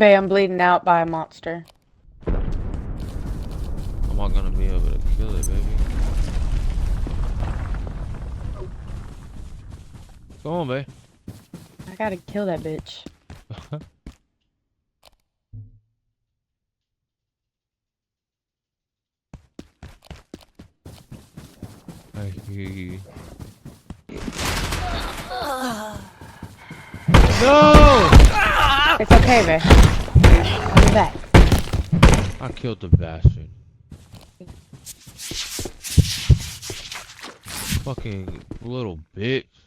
Bae, I'm bleeding out by a monster. I'm not gonna be able to kill it, baby. Come on, babe. I gotta kill that bitch. I hear you. No! It's okay, Bae. I'll be back. I killed the bastard. Fucking little bitch.